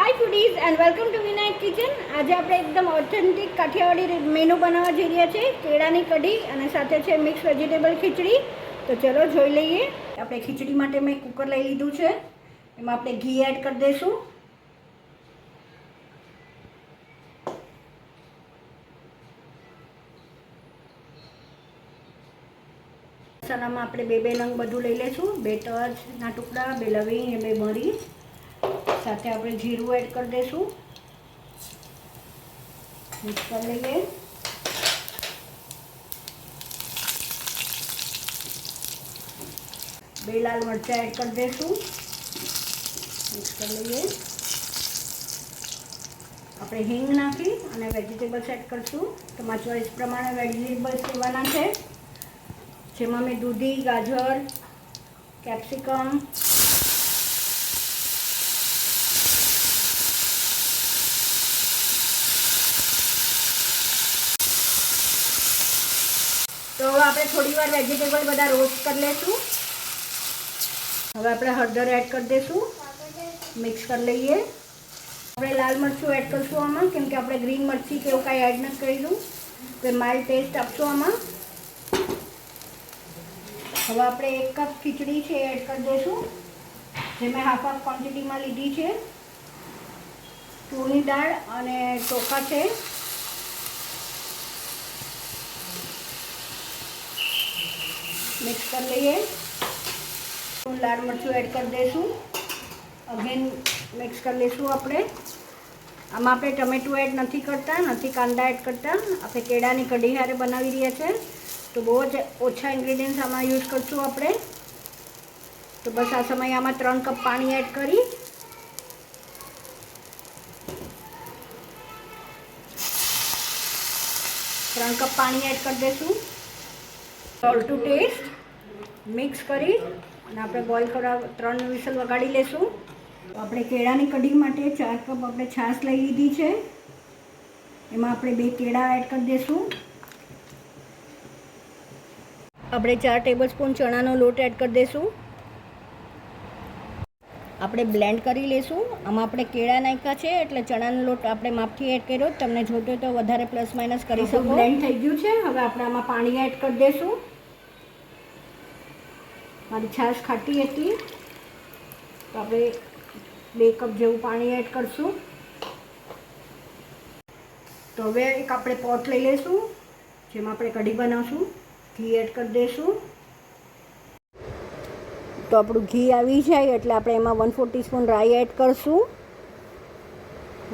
Hi foodies and welcome to Vinayak kitchen. આજે આપણે એકદમ ઓથેન્ટિક કાઠિયાવાડી મેનુ બનાવવા જઈ રહ્યા છીએ. કેળાની કઢી અને સાથે છે મિક્સ વેજીટેબલ ખીચડી. તો ચલો જોઈ લઈએ. આપણે ખીચડી માટે મેં કુકર લઈ લીધું છે. એમાં આપણે ઘી એડ કરી દઈશું. મસાલામાં આપણે બે નંગ બધું લઈ લઈશું. 2 તજના ટુકડા, 2 લવિંગ અને 2 મરી. સાથે આપણે જીરું એડ કરી દઈશું. મિક્સ કરી લઈએ. બે લાલ મરચાં એડ કરી દઈશું. મિક્સ કરી લઈએ. આપણે હિંગ નાખી અને વેજીટેબલ્સ એડ કરીશું. તમારા ચોઈસ પ્રમાણે વેજીટેબલ્સ લેવાના છે, જેમાં મેં દૂધી, ગાજર, કેપ્સિકમ, તો હવે આપણે થોડી વાર વેજીટેબલ બધા રોસ્ટ કરી લઈશું. હવે આપણે હળદર એડ કરી દઈશું. મિક્સ કરી લઈએ. આપણે લાલ મરચું એડ કરીશું આમાં, કેમ કે આપણે ગ્રીન મરચી કે એવું કાંઈ એડ નથી કરીશું, તો માઇલ્ડ ટેસ્ટ આપશું આમાં. હવે આપણે 1 કપ ખીચડી છે એડ કરી દઈશું, જે મેં હાફ ક્વોન્ટિટીમાં લીધી છે. તુરની દાળ અને ચોખા છે. મિક્સ કરી લઈએ. લાલ મરચું એડ કરી દઈશું. અગેન મિક્સ કરી લઈશું. આપણે આમાં આપણે ટમેટું એડ નથી કરતા, નથી કાંદા એડ કરતા. આપણે કેળાની કઢી હારે બનાવી રહ્યા છે, તો બહુ જ ઓછા ઇન્ગ્રીડિયન્ટ્સ આમાં યુઝ કરશું આપણે. તો બસ આ સમયે આમાં 3 કપ પાણી એડ કરી દઈશું. Salt to test. મિક્સ કરી અને આપણે બોઇલ કરવા 3 વિસલ વગાડી લઈશું. તો આપણે કેળાની કઢી માટે 4 કપ આપણે છાશ લઈ લીધી છે. એમાં આપણે 2 કેળા એડ કરી દઈશું. આપણે 4 ટેબલસ્પૂન ચણાનો લોટ એડ કરી દઈશું. આપણે બ્લેન્ડ કરી લઈશું. આમાં આપણે કેળા નાખ્યા છે એટલે ચણાનો લોટ આપણે માપથી એડ કર્યો. તમને જોતો તો વધારે પ્લસ માઇનસ કરી શકો. બ્લેન્ડ થઈ ગયું છે. હવે આપણે આમાં પાણી એડ કરી દઈશું. મારી છાશ ખાટી હતી, તો આપણે 2 કપ જેવું પાણી એડ કરીશું. તો હવે એક આપણે પોટ લઈ લઈશું, જેમાં આપણે કઢી બનાવશું. ઘી એડ કરી દઈશું. તો આપણું ઘી આવી જાય એટલે આપણે એમાં 1/4 ટીસ્પૂન રાઈ એડ કરીશું.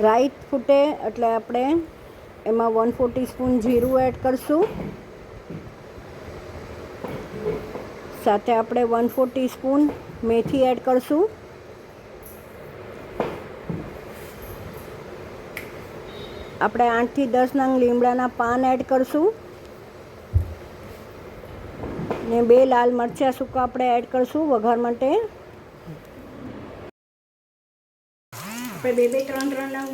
રાઈ ફૂટે એટલે આપણે એમાં 1/4 ટીસ્પૂન જીરું એડ કરીશું. સાથે આપણે 1/4 ટીસ્પૂન મેથી એડ કરીશું. આપણે 8 થી 10 નંગ લીમડાના પાન એડ કરીશું. ને 2 લાલ મરચાં સૂકા આપણે એડ કરીશું વઘાર માટે. આપણે 2-3 નંગ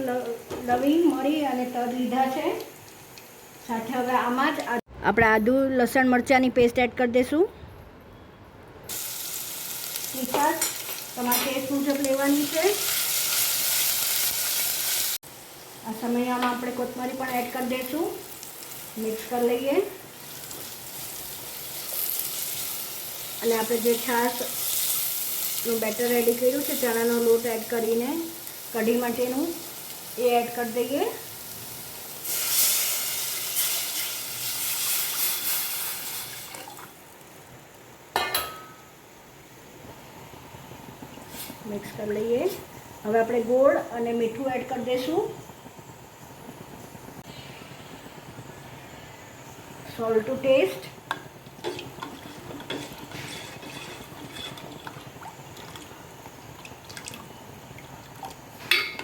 લવિંગ, મરી અને તજ લીધા છે. સાથે હવે આમાં જ આપણે આદુ, લસણ, મરચાંની પેસ્ટ એડ કરી દઈશું. તીખાશ તમારા ટેસ્ટ મુજબ લેવાની છે. આ સમયે આમાં આપણે કોથમરી પણ એડ કરી દઈશું. મિક્સ કરી લઈએ. અને આપણે જે છાશનું બેટર રેડી કર્યું છે, ચણાનો લોટ એડ કરીને કઢી માટેનું, એ એડ કરી દઈએ. મિક્સ કરી લઈએ. હવે આપણે ગોળ અને મીઠું એડ કરી દઈશું. Salt to taste.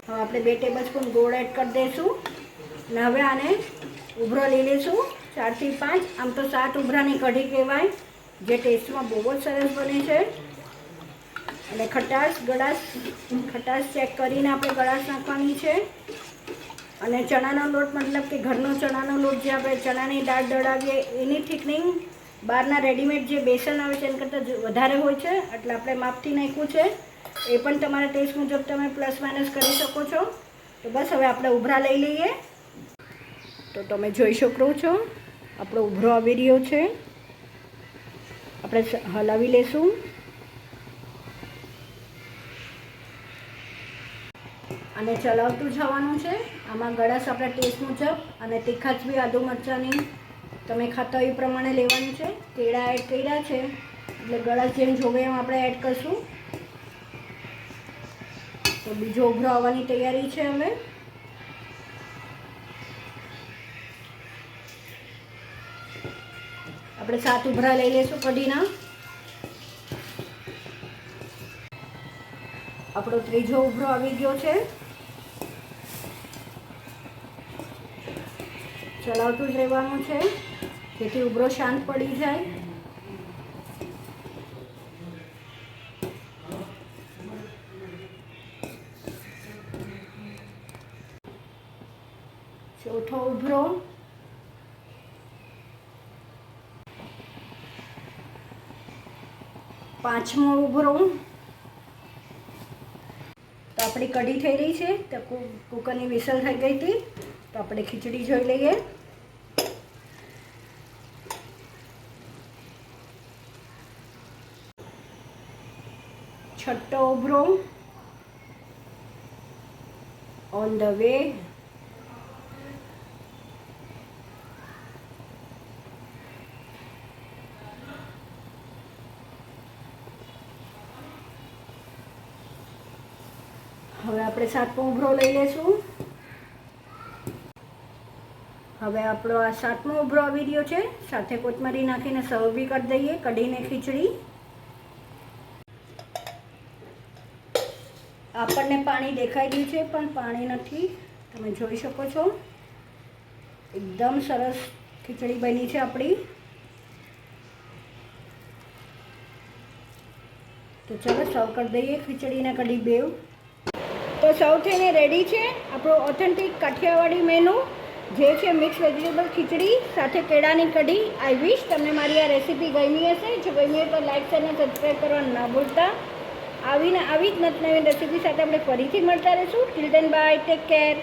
હવે આપણે 2 ટેબલસ્પૂન ગોળ એડ કરી દઈશું. અને હવે આને ઉભરો લઈ લઈશું. 4 થી 5, આમ તો 7 ઉભરાની કઢી કહેવાય, જે ટેસ્ટમાં બહુ જ સરસ બને છે. અને ખટાશ ચેક કરીને આપણે ગળાશ નાખવાની છે. અને ચણાનો લોટ, મતલબ કે ઘરનો ચણાનો લોટ, જે આપણે ચણાની દાળ દળાવીએ એની થિકનિંગ બહારના રેડીમેડ જે બેસન આવે છે એના કરતાં વધારે હોય છે, એટલે આપણે માપથી નાખ્યું છે. એ પણ તમારા ટેસ્ટ મુજબ તમે પ્લસ માઇનસ કરી શકો છો. તો બસ હવે આપણે ઉભરા લઈ લઈએ. તો તમે જોઈ શકો છો આપણો ઉભરો આવી રહ્યો છે. આપણે હલાવી લેશું. અને ચલાવતું જવાનું છે. આમાં ગળાશ આપણા ટેસ્ટ મુજબ અને તીખાશ બી આદુ મરચાંની તમે ખાતા હોય એ પ્રમાણે લેવાનું છે. કેળા એડ કર્યા છે એટલે ગળાશ જેમ જોવે એમ આપણે એડ કરશું. તો બીજો ઉભરો આવવાની તૈયારી છે. હવે આપણે 7 ઉભરા લઈ લઈશું કઢીના. આપણો ત્રીજો ઉભરો આવી ગયો છે. ચલાવતું જ રહેવાનું છે જેથી ઉભરો શાંત પડી જાય. ચોથો ઉભરો, પાંચમો ઉભરો. તો આપણી કઢી થઈ રહી છે. તો કુકરની વિસલ થઈ ગઈ હતી. તો આપણે ખીચડી જોઈ લઈએ. છઠ્ઠો ઉભરો ઓન ધ વે. હવે આપણે 7મો ઉભરો લઈ લેશું. હવે આપણો આ 7મો ઉભરો આવી રહ્યો છે. સાથે કોથમરી નાખીને સર્વ બી કરી દઈએ કઢીને ખીચડી. આપણને પાણી દેખાઈ રહ્યું છે પણ પાણી નથી. તમે જોઈ શકો છો એકદમ સરસ ખીચડી બની છે આપણી. તો ચલો સર્વ કરી દઈએ ખીચડીને કઢી બેવ. તો સર્વ થઈને રેડી છે આપણો ઓથેન્ટિક કાઠિયાવાડી મેનુ જે છે મિક્સ વેજીટેબલ ખીચડી સાથે કેળાની કઢી. આઈ વિશ તમને મારી આ રેસીપી ગમી હશે. જો ગમી હોય તો લાઈક અને સબસ્ક્રાઈબ કરવાનું ના ભૂલતા. આવી જ નવી રેસીપી સાથે આપણે ફરીથી મળતા રહીશું. Till then by, take care.